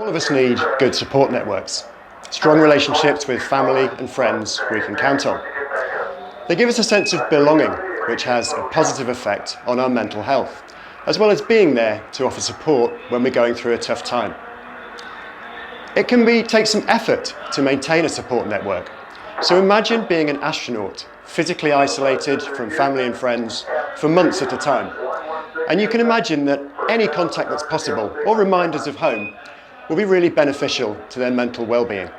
All of us need good support networks, strong relationships with family and friends we can count on. They give us a sense of belonging, which has a positive effect on our mental health, as well as being there to offer support when we're going through a tough time. It can take some effort to maintain a support network. So imagine being an astronaut, physically isolated from family and friends for months at a time. And you can imagine that any contact that's possible, or reminders of home, will be really beneficial to their mental well-being.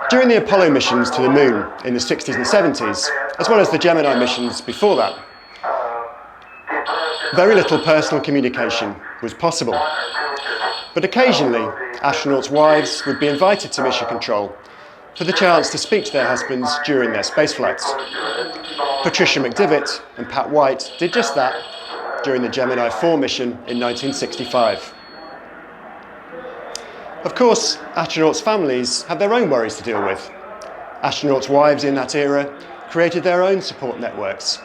During the Apollo missions to the moon in the 60s and 70s, as well as the Gemini missions before that, very little personal communication was possible. But occasionally, astronauts' wives would be invited to mission control for the chance to speak to their husbands during their space flights. Patricia McDivitt and Pat White did just that during the Gemini 4 mission in 1965. Of course, astronauts' families have their own worries to deal with. Astronauts' wives in that era created their own support networks,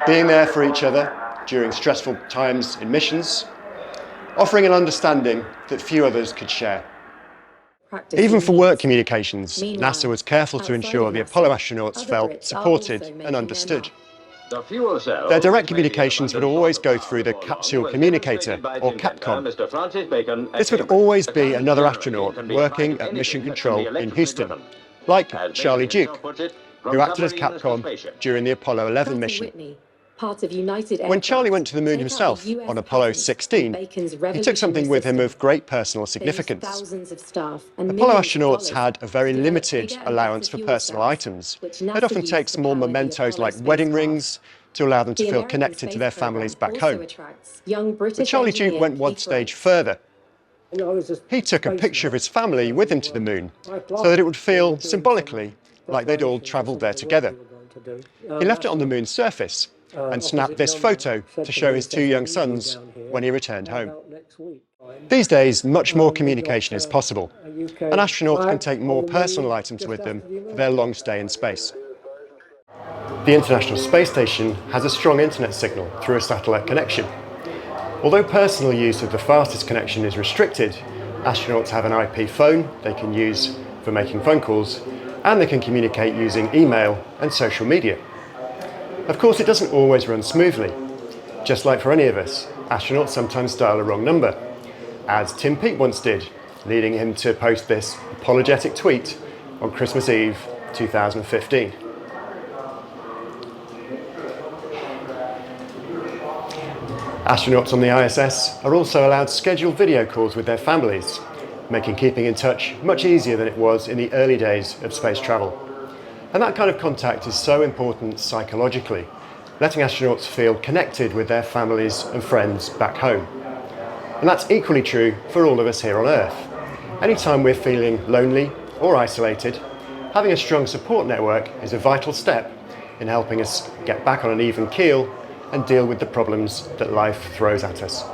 being there for each other during stressful times in missions, offering an understanding that few others could share. Even for work communications, NASA was careful to ensure the Apollo astronauts felt supported and understood. Their direct communications would always go through the Capsule Communicator, or Capcom. This would always be another astronaut working at Mission Control in Houston, like Charlie Duke, who acted as Capcom during the Apollo 11 mission. When Charlie went to the moon himself on Apollo 16, he took something with him of great personal significance. Apollo astronauts had a very limited allowance for personal items. They'd often take small mementos like wedding rings to allow them to feel connected to their families back home. But Charlie Duke went one stage further. He took a picture of his family with him to the moon so that it would feel symbolically like they'd all travelled there together. He left it on the moon's surface and snapped this photo to show his two young sons when he returned home. These days, much more communication is possible, and astronauts can take more personal items with them for their long stay in space. The International Space Station has a strong internet signal through a satellite connection. Although personal use of the fastest connection is restricted, astronauts have an IP phone they can use for making phone calls, and they can communicate using email and social media. Of course, it doesn't always run smoothly. Just like for any of us, astronauts sometimes dial a wrong number, as Tim Peake once did, leading him to post this apologetic tweet on Christmas Eve 2015. Astronauts on the ISS are also allowed scheduled video calls with their families, making keeping in touch much easier than it was in the early days of space travel. And that kind of contact is so important psychologically, letting astronauts feel connected with their families and friends back home. And that's equally true for all of us here on Earth. Anytime we're feeling lonely or isolated, having a strong support network is a vital step in helping us get back on an even keel and deal with the problems that life throws at us.